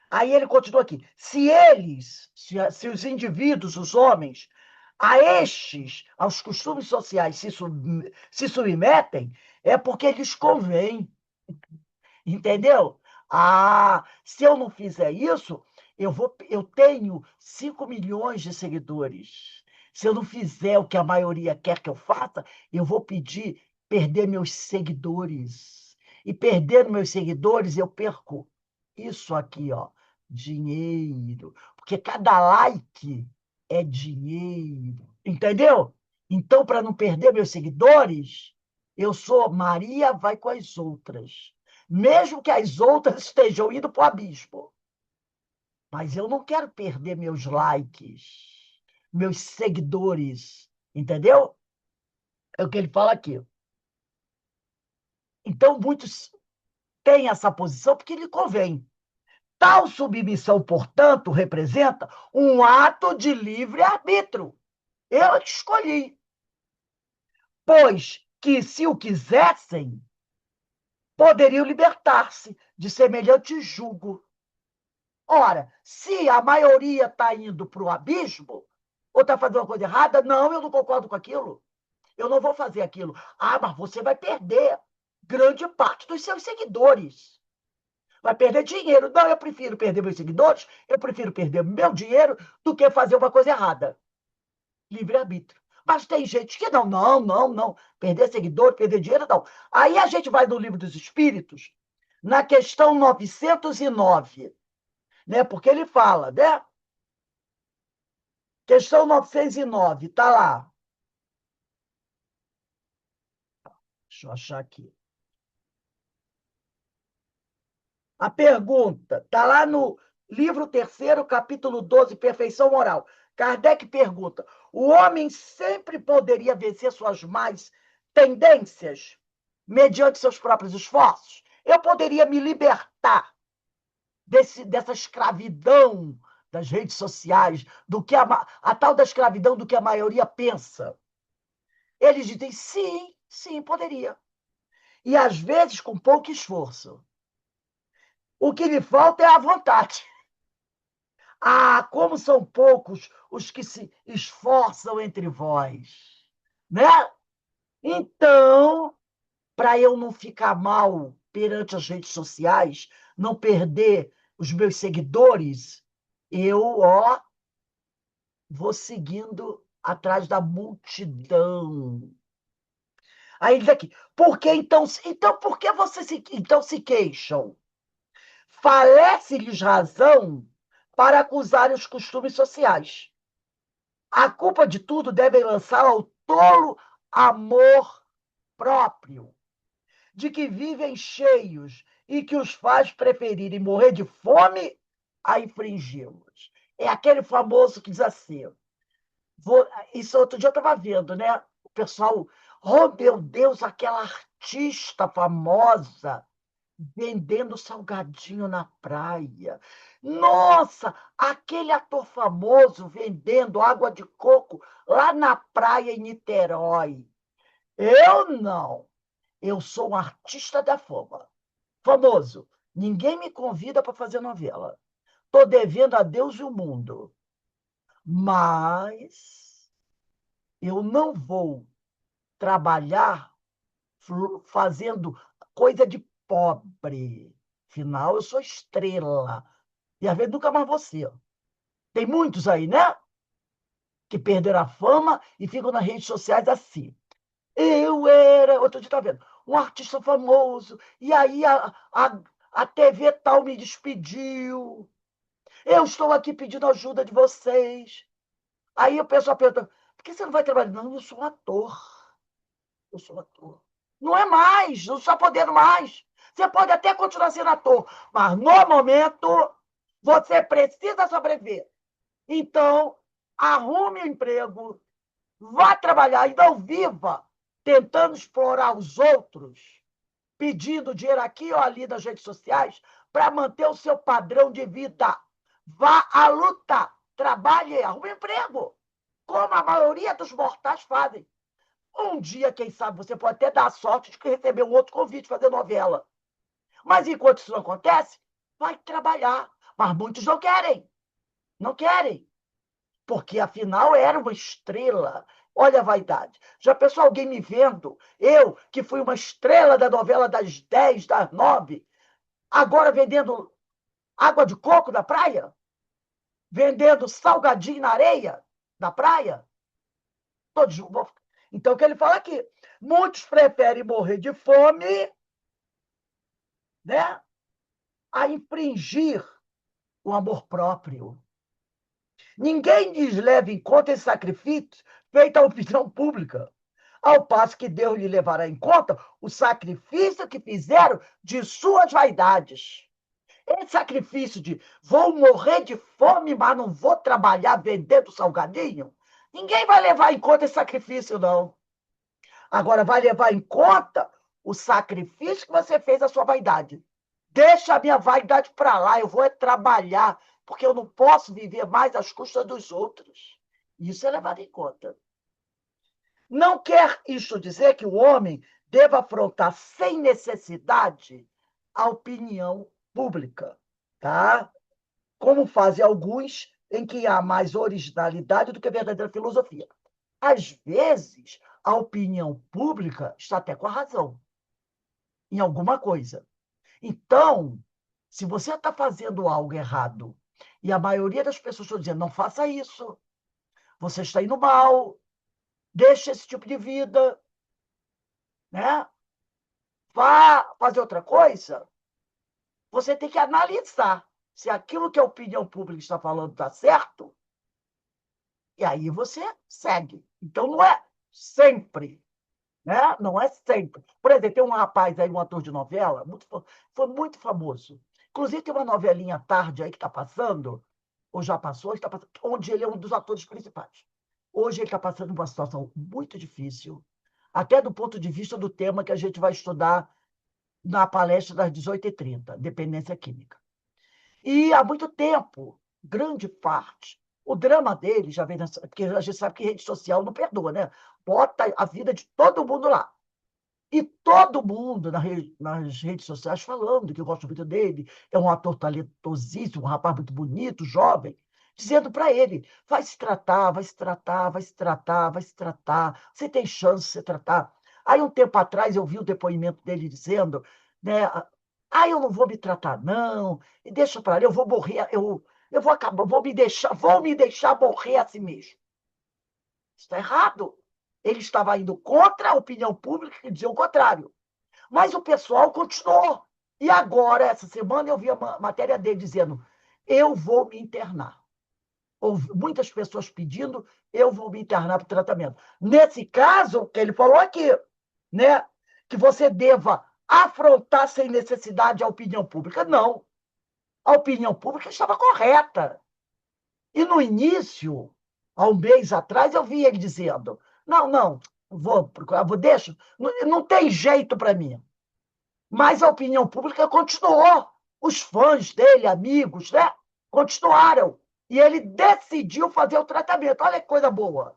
Aí ele continua aqui: se os indivíduos, os homens, aos costumes sociais se submetem, é porque lhes convém, entendeu? Se eu não fizer isso, eu tenho 5 milhões de seguidores. Se eu não fizer o que a maioria quer que eu faça, eu vou perder meus seguidores. E perdendo meus seguidores, eu perco isso aqui, ó, dinheiro. Porque cada like é dinheiro. Entendeu? Então, para não perder meus seguidores, eu sou Maria vai com as outras. Mesmo que as outras estejam indo para o abismo. Mas eu não quero perder meus likes, meus seguidores. Entendeu? É o que ele fala aqui. Então, muitos têm essa posição porque lhe convém. Tal submissão, portanto, representa um ato de livre-arbítrio. Eu que escolhi. Pois que, se o quisessem, poderiam libertar-se de semelhante jugo. Ora, se a maioria está indo para o abismo, ou está fazendo uma coisa errada, não, eu não concordo com aquilo. Eu não vou fazer aquilo. Ah, mas você vai perder grande parte dos seus seguidores. Vai perder dinheiro. Não, eu prefiro perder meus seguidores, eu prefiro perder meu dinheiro do que fazer uma coisa errada. Livre-arbítrio. Mas tem gente que não, não, não, não. Perder seguidor, perder dinheiro, não. Aí a gente vai no Livro dos Espíritos, na questão 909, né? Porque ele fala, né? Questão 909, tá lá. Deixa eu achar aqui. A pergunta está lá no livro terceiro, capítulo 12, Perfeição Moral. Kardec pergunta: o homem sempre poderia vencer suas más tendências mediante seus próprios esforços? Eu poderia me libertar dessa escravidão das redes sociais, do que a tal da escravidão do que a maioria pensa? Eles dizem sim, sim, poderia. E às vezes com pouco esforço. O que lhe falta é a vontade. Ah, como são poucos os que se esforçam entre vós, né? Então, para eu não ficar mal perante as redes sociais, não perder os meus seguidores, eu, ó, vou seguindo atrás da multidão. Aí diz aqui, por que então por que vocês então se queixam? Falece-lhes razão para acusar os costumes sociais. A culpa de tudo devem lançar ao tolo amor próprio, de que vivem cheios e que os faz preferirem morrer de fome a infringi-los. É aquele famoso que diz assim, isso outro dia eu estava vendo, né? O pessoal, oh meu Deus, aquela artista famosa vendendo salgadinho na praia. Nossa, aquele ator famoso vendendo água de coco lá na praia em Niterói. Eu não. Eu sou um artista da fama. Famoso. Ninguém me convida para fazer novela. Estou devendo a Deus e o mundo. Mas eu não vou trabalhar fazendo coisa de pobre. Afinal, eu sou estrela. E às vezes nunca mais você. Tem muitos aí, né? Que perderam a fama e ficam nas redes sociais assim. Eu era, outro dia tá vendo, um artista famoso, e aí a TV tal me despediu. Eu estou aqui pedindo ajuda de vocês. Aí o pessoal pergunta, por que você não vai trabalhar? Não, eu sou um ator. Eu sou ator. Não é mais, não está podendo mais. Você pode até continuar sendo ator, mas no momento você precisa sobreviver. Então, arrume um emprego, vá trabalhar e não viva tentando explorar os outros, pedindo dinheiro aqui ou ali nas redes sociais para manter o seu padrão de vida. Vá à luta, trabalhe, arrume um emprego, como a maioria dos mortais fazem. Um dia, quem sabe, você pode até dar a sorte de receber um outro convite, fazer novela. Mas enquanto isso não acontece, vai trabalhar. Mas muitos não querem. Não querem. Porque, afinal, era uma estrela. Olha a vaidade. Já pensou alguém me vendo? Eu, que fui uma estrela da novela das 10, das 9, agora vendendo água de coco na praia? Vendendo salgadinho na areia da praia? Todos. Então, o que ele fala aqui? Muitos preferem morrer de fome, né, a infringir o amor próprio. Ninguém lhes leva em conta esse sacrifício feito à opinião pública, ao passo que Deus lhe levará em conta o sacrifício que fizeram de suas vaidades. Esse sacrifício de vou morrer de fome, mas não vou trabalhar vendendo salgadinho, ninguém vai levar em conta esse sacrifício, não. Agora, vai levar em conta o sacrifício que você fez à sua vaidade. Deixa a minha vaidade para lá, eu vou é trabalhar, porque eu não posso viver mais às custas dos outros. Isso é levado em conta. Não quer isto dizer que o homem deva afrontar sem necessidade a opinião pública, tá? Como fazem alguns em que há mais originalidade do que verdadeira filosofia. Às vezes, a opinião pública está até com a razão em alguma coisa. Então, se você está fazendo algo errado e a maioria das pessoas estão dizendo não faça isso, você está indo mal, deixa esse tipo de vida, né? Vá fazer outra coisa, você tem que analisar se aquilo que a opinião pública está falando está certo, e aí você segue. Então, não é sempre, né? Não é sempre. Por exemplo, tem um rapaz aí, um ator de novela, foi muito famoso. Inclusive, tem uma novelinha à tarde aí que está passando, ou já passou, está passando, onde ele é um dos atores principais. Hoje ele está passando uma situação muito difícil, até do ponto de vista do tema que a gente vai estudar na palestra das 18h30, dependência química. E há muito tempo, grande parte, o drama dele já vem nessa, porque a gente sabe que rede social não perdoa, né? Bota a vida de todo mundo lá. E todo mundo nas redes sociais falando que gosta muito dele, é um ator talentosíssimo, um rapaz muito bonito, jovem, dizendo para ele: vai se tratar, vai se tratar, vai se tratar, vai se tratar, você tem chance de se tratar. Aí, um tempo atrás, eu vi o depoimento dele dizendo, né, eu não vou me tratar, não, e deixa para lá, eu vou morrer, eu vou acabar, vou me deixar morrer a si mesmo. Isso está errado. Ele estava indo contra a opinião pública que dizia o contrário. Mas o pessoal continuou. E agora, essa semana, eu vi a matéria dele dizendo: eu vou me internar. Houve muitas pessoas pedindo: eu vou me internar para o tratamento. Nesse caso, que ele falou aqui, né, que você deva afrontar sem necessidade a opinião pública. Não. A opinião pública estava correta. E no início, há um mês atrás, eu vi ele dizendo: não, não, vou procurar, deixa, não tem jeito para mim. Mas a opinião pública continuou. Os fãs dele, amigos, né, continuaram. E ele decidiu fazer o tratamento. Olha que coisa boa.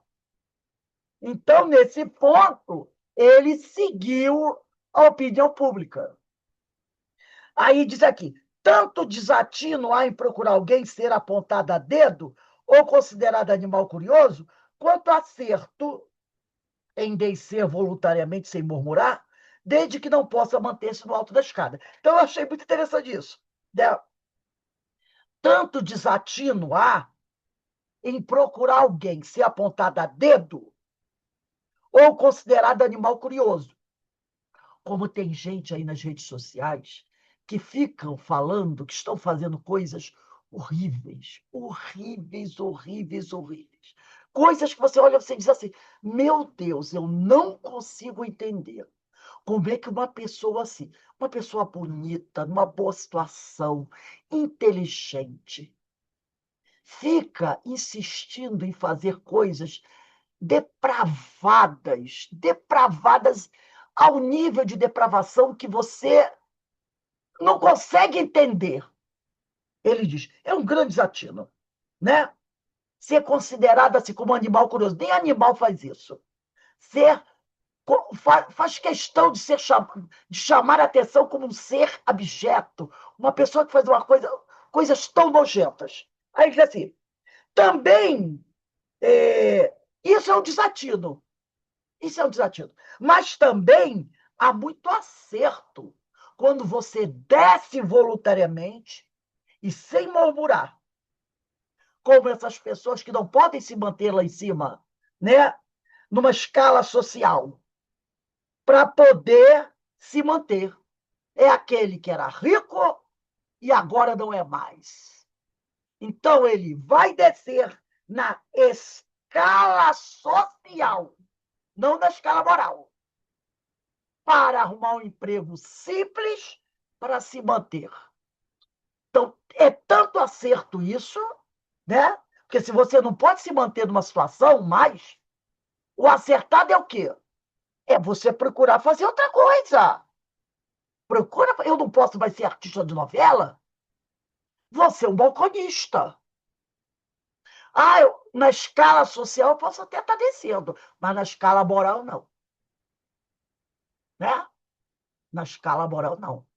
Então, nesse ponto, ele seguiu a opinião pública. Aí diz aqui: tanto desatino há em procurar alguém ser apontado a dedo ou considerado animal curioso, quanto acerto em descer voluntariamente sem murmurar, desde que não possa manter-se no alto da escada. Então, eu achei muito interessante isso, né? Tanto desatino há em procurar alguém ser apontado a dedo ou considerado animal curioso. Como tem gente aí nas redes sociais que ficam falando que estão fazendo coisas horríveis, horríveis, horríveis, horríveis. Coisas que você olha e você diz assim: meu Deus, eu não consigo entender como é que uma pessoa assim, uma pessoa bonita, numa boa situação, inteligente, fica insistindo em fazer coisas depravadas, depravadas ao nível de depravação que você não consegue entender. Ele diz: é um grande desatino, né? Ser considerado assim como um animal curioso. Nem animal faz isso. Ser faz questão de de chamar a atenção como um ser abjeto, uma pessoa que faz coisas tão nojentas. Aí diz assim: também isso é um desatino. Isso é um desatino. Mas também há muito acerto quando você desce voluntariamente e sem murmurar, como essas pessoas que não podem se manter lá em cima, né, numa escala social, para poder se manter. É aquele que era rico e agora não é mais. Então, ele vai descer na escala social, não na escala moral, para arrumar um emprego simples para se manter. Então, é tanto acerto isso, né? Porque se você não pode se manter numa situação mais, o acertado é o quê? É você procurar fazer outra coisa. Procura, eu não posso mais ser artista de novela? Vou ser um balconista. Ah, na escala social eu posso até estar descendo, mas na escala moral não, né? Na escala moral não.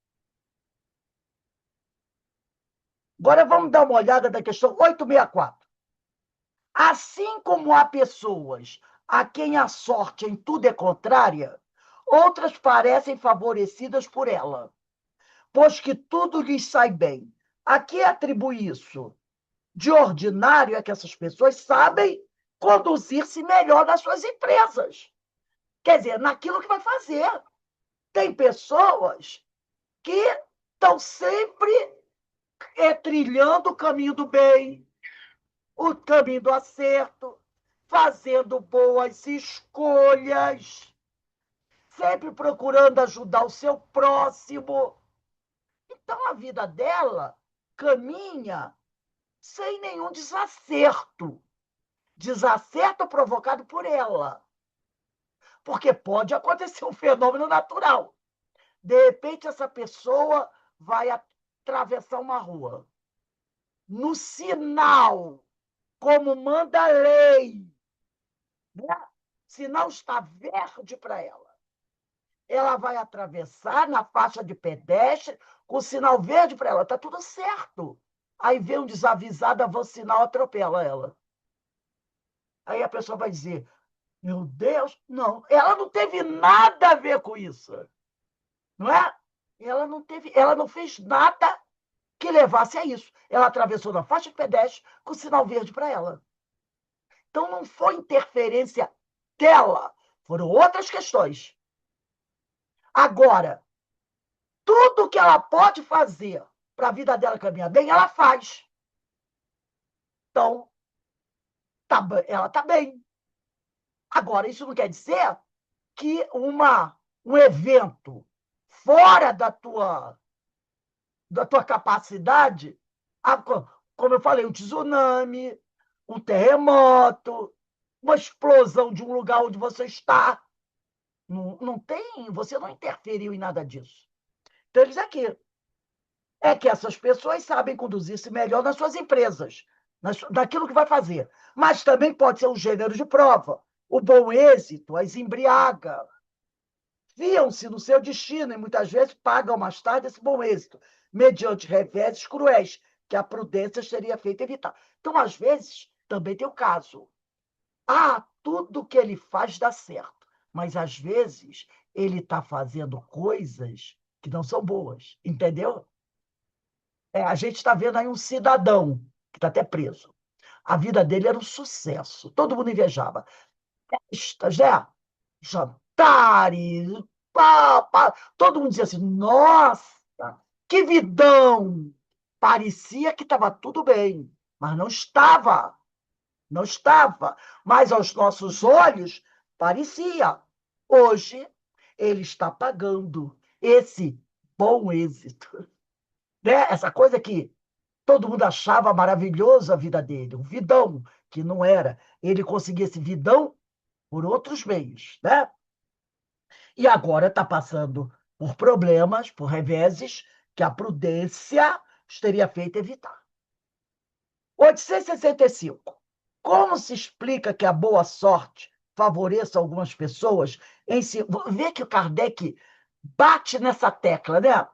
Agora vamos dar uma olhada na questão 864. Assim como há pessoas a quem a sorte em tudo é contrária, outras parecem favorecidas por ela, pois que tudo lhes sai bem. A que atribui isso? De ordinário é que essas pessoas sabem conduzir-se melhor nas suas empresas. Quer dizer, naquilo que vai fazer. Tem pessoas que estão sempre trilhando o caminho do bem, o caminho do acerto, fazendo boas escolhas, sempre procurando ajudar o seu próximo. Então, a vida dela caminha sem nenhum desacerto. Desacerto provocado por ela. Porque pode acontecer um fenômeno natural. De repente, essa pessoa vai atravessar uma rua. No sinal, como manda a lei, né? Sinal está verde para ela. Ela vai atravessar na faixa de pedestre com o sinal verde para ela. Está tudo certo. Aí vem um desavisado, avança o sinal, atropela ela. Aí a pessoa vai dizer, meu Deus, não, ela não teve nada a ver com isso, não é? Ela não fez nada que levasse a isso. Ela atravessou na faixa de pedestre com sinal verde para ela. Então não foi interferência dela, foram outras questões. Agora, tudo que ela pode fazer para a vida dela caminhar bem, ela faz. Então, ela está bem. Agora, isso não quer dizer que um evento fora da tua capacidade, como eu falei, um tsunami, um terremoto, uma explosão de um lugar onde você está. Não, não tem, você não interferiu em nada disso. Então, eles aqui é que essas pessoas sabem conduzir-se melhor nas suas empresas, naquilo que vai fazer. Mas também pode ser um gênero de prova. O bom êxito as embriaga. Fiam-se no seu destino e muitas vezes pagam mais tarde esse bom êxito, mediante reveses cruéis, que a prudência seria feita evitar. Então, às vezes, também tem o caso. Tudo que ele faz dá certo, mas às vezes ele está fazendo coisas que não são boas, entendeu? A gente está vendo aí um cidadão que está até preso. A vida dele era um sucesso, todo mundo invejava. Festas, né? Jantares, pá, pá. Todo mundo dizia assim: nossa, que vidão! Parecia que estava tudo bem, mas não estava. Não estava. Mas aos nossos olhos, parecia. Hoje, ele está pagando esse bom êxito. Né? Essa coisa que todo mundo achava maravilhoso a vida dele, um vidão, que não era. Ele conseguia esse vidão por outros meios, né? E agora está passando por problemas, por reveses, que a prudência teria feito evitar. 865. Como se explica que a boa sorte favoreça algumas pessoas em si? Vê que o Kardec bate nessa tecla, né?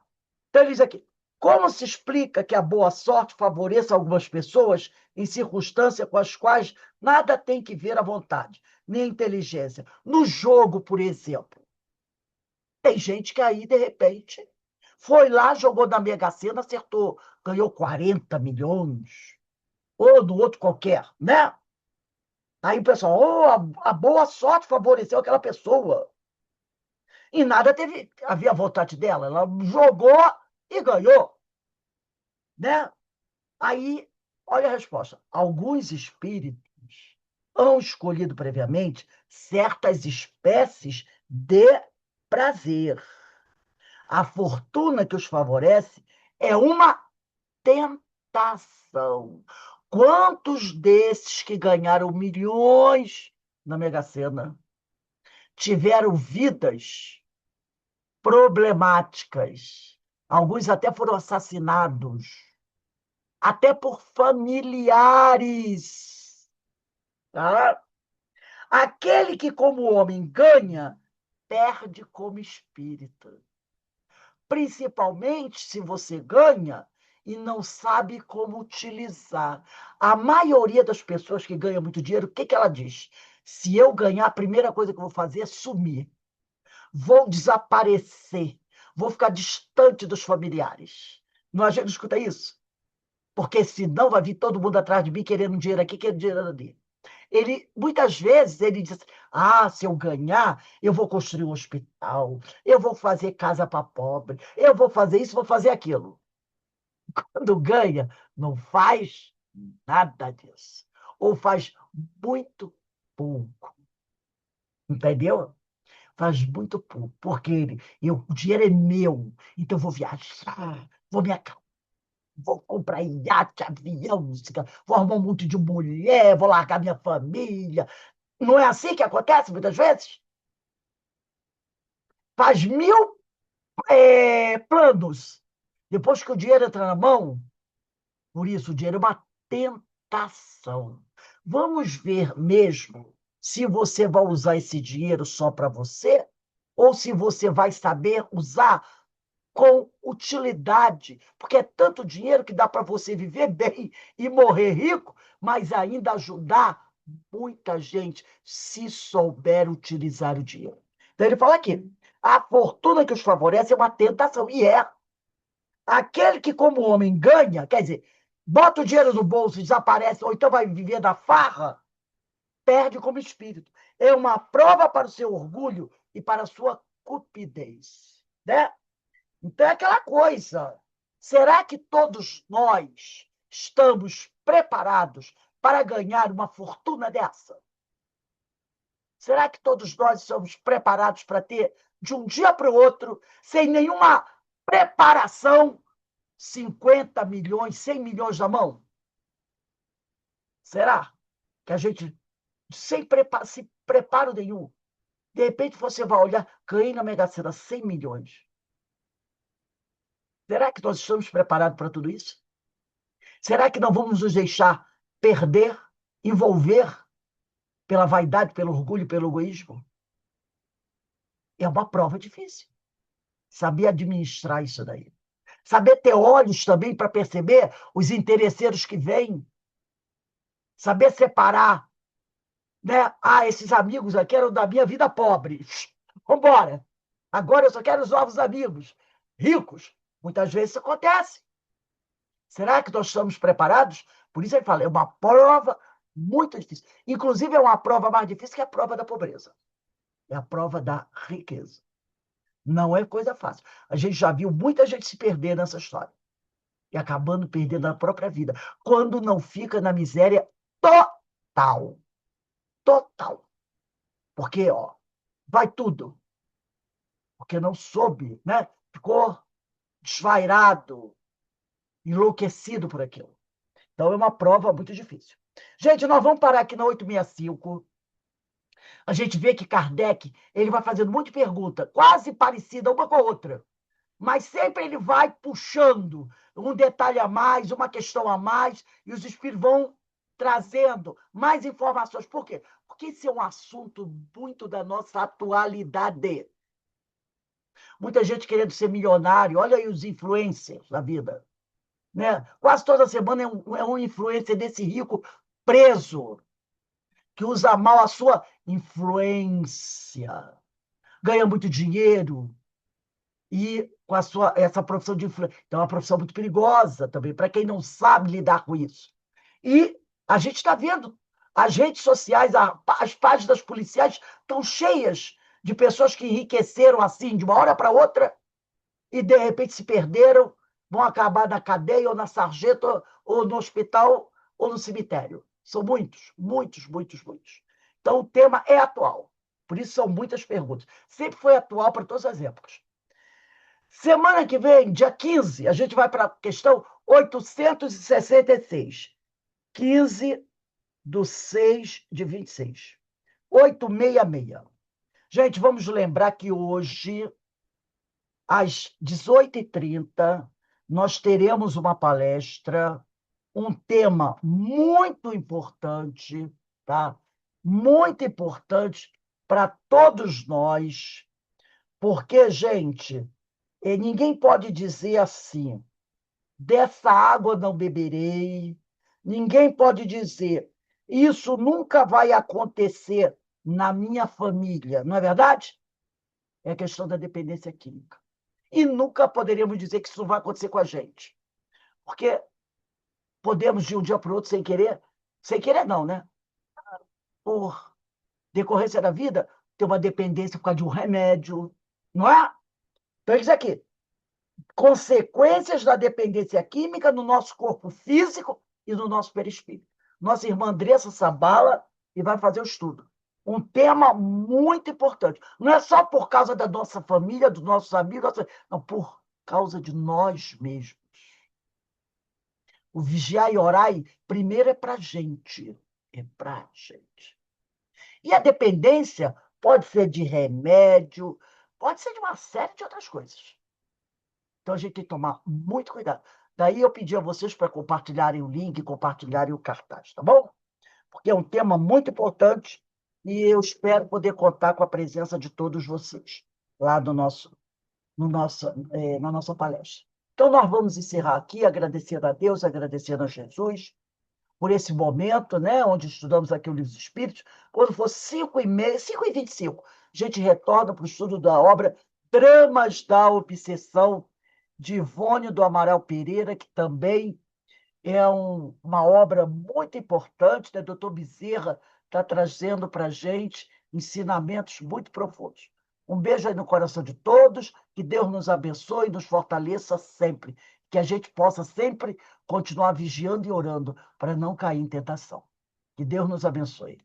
Então, ele diz aqui: como se explica que a boa sorte favoreça algumas pessoas em circunstâncias com as quais nada tem que ver a vontade, nem a inteligência? No jogo, por exemplo, tem gente que aí, de repente, foi lá, jogou na Mega Sena, acertou, ganhou 40 milhões, ou no outro qualquer, né? Aí o pessoal, a boa sorte favoreceu aquela pessoa. E nada havia vontade dela. Ela jogou e ganhou, né? Aí, olha a resposta. Alguns espíritos hão escolhido previamente certas espécies de prazer. A fortuna que os favorece é uma tentação. Quantos desses que ganharam milhões na Mega Sena tiveram vidas problemáticas. Alguns até foram assassinados, até por familiares. Tá? Aquele que, como homem, ganha, perde como espírito. Principalmente se você ganha e não sabe como utilizar. A maioria das pessoas que ganham muito dinheiro, o que que ela diz? Se eu ganhar, a primeira coisa que eu vou fazer é sumir. Vou desaparecer. Vou ficar distante dos familiares. Não, a gente não escuta isso? Porque senão vai vir todo mundo atrás de mim querendo dinheiro aqui, querendo dinheiro ali. Muitas vezes ele diz: ah, se eu ganhar, eu vou construir um hospital, eu vou fazer casa para pobre, eu vou fazer isso, vou fazer aquilo. Quando ganha, não faz nada disso. Ou faz muito pouco. Entendeu? Faz muito pouco. Porque o dinheiro é meu. Então eu vou viajar, vou me acalmar. Vou comprar iate, avião, vou arrumar um monte de mulher, vou largar minha família. Não é assim que acontece muitas vezes? Faz mil planos. Depois que o dinheiro entra na mão, por isso o dinheiro é uma tentação. Vamos ver mesmo se você vai usar esse dinheiro só para você ou se você vai saber usar com utilidade, porque é tanto dinheiro que dá para você viver bem e morrer rico, mas ainda ajudar muita gente se souber utilizar o dinheiro. Então ele fala aqui, a fortuna que os favorece é uma tentação, e é. Aquele que, como homem, ganha, quer dizer, bota o dinheiro no bolso e desaparece, ou então vai viver da farra, perde como espírito. É uma prova para o seu orgulho e para a sua cupidez. Né? Então é aquela coisa. Será que todos nós estamos preparados para ganhar uma fortuna dessa? Será que todos nós estamos preparados para ter, de um dia para o outro, sem nenhuma preparação, 50 milhões, 100 milhões na mão? Será que a gente, sem preparo nenhum, de repente você vai olhar, ganhei na Mega Sena 100 milhões. Será que nós estamos preparados para tudo isso? Será que não vamos nos deixar perder, envolver pela vaidade, pelo orgulho, pelo egoísmo? É uma prova difícil. Saber administrar isso daí. Saber ter olhos também para perceber os interesseiros que vêm. Saber separar, né? Ah, esses amigos aqui eram da minha vida pobre. Vambora. Agora eu só quero os novos amigos. Ricos. Muitas vezes isso acontece. Será que nós estamos preparados? Por isso ele fala, é uma prova muito difícil. Inclusive, é uma prova mais difícil que a prova da pobreza. É a prova da riqueza. Não é coisa fácil. A gente já viu muita gente se perder nessa história. E acabando perdendo a própria vida. Quando não fica na miséria total. Total. Porque, ó, vai tudo. Porque não soube, né? Ficou desvairado, enlouquecido por aquilo. Então, é uma prova muito difícil. Gente, nós vamos parar aqui na 865. A gente vê que Kardec ele vai fazendo um monte de pergunta, quase parecida uma com a outra. Mas sempre ele vai puxando um detalhe a mais, uma questão a mais, e os espíritos vão trazendo mais informações. Por quê? Porque esse é um assunto muito da nossa atualidade. Muita gente querendo ser milionário, olha aí os influencers da vida. Né? Quase toda semana é um influencer desse rico preso, que usa mal a sua influência, ganha muito dinheiro e com essa profissão de influência. Então, é uma profissão muito perigosa também, para quem não sabe lidar com isso. E a gente está vendo, as redes sociais, as páginas policiais estão cheias de pessoas que enriqueceram assim, de uma hora para outra, e de repente se perderam, vão acabar na cadeia, ou na sarjeta, ou no hospital, ou no cemitério. São muitos, muitos, muitos, muitos. Então, o tema é atual. Por isso, são muitas perguntas. Sempre foi atual para todas as épocas. Semana que vem, dia 15, a gente vai para a questão 866. 15/6/26. 866. Gente, vamos lembrar que hoje às 18h30, nós teremos uma palestra, um tema muito importante, tá? Muito importante para todos nós, porque, gente, ninguém pode dizer assim, dessa água não beberei, ninguém pode dizer, isso nunca vai acontecer na minha família, não é verdade? É a questão da dependência química. E nunca poderíamos dizer que isso não vai acontecer com a gente. Porque podemos, de um dia para o outro, sem querer não, né? Por decorrência da vida, ter uma dependência por causa de um remédio, não é? Então, isso aqui, consequências da dependência química no nosso corpo físico e no nosso perispírito. Nossa irmã Andressa Sabala e vai fazer o estudo. Um tema muito importante. Não é só por causa da nossa família, dos nossos amigos, não, por causa de nós mesmos. O vigiar e orar, primeiro é para a gente. É para a gente. E a dependência pode ser de remédio, pode ser de uma série de outras coisas. Então a gente tem que tomar muito cuidado. Daí eu pedi a vocês para compartilharem o link, compartilharem o cartaz, tá bom? Porque é um tema muito importante e eu espero poder contar com a presença de todos vocês lá na nossa palestra. Então, nós vamos encerrar aqui, agradecendo a Deus, agradecendo a Jesus, por esse momento, né, onde estudamos aqui o Livro dos Espíritos. Quando for 5h30, 5h25, a gente retorna para o estudo da obra Dramas da Obsessão, de Ivone do Amaral Pereira, que também é uma obra muito importante, né? Doutor Bezerra está trazendo para a gente ensinamentos muito profundos. Um beijo aí no coração de todos, que Deus nos abençoe e nos fortaleça sempre, que a gente possa sempre continuar vigiando e orando para não cair em tentação. Que Deus nos abençoe.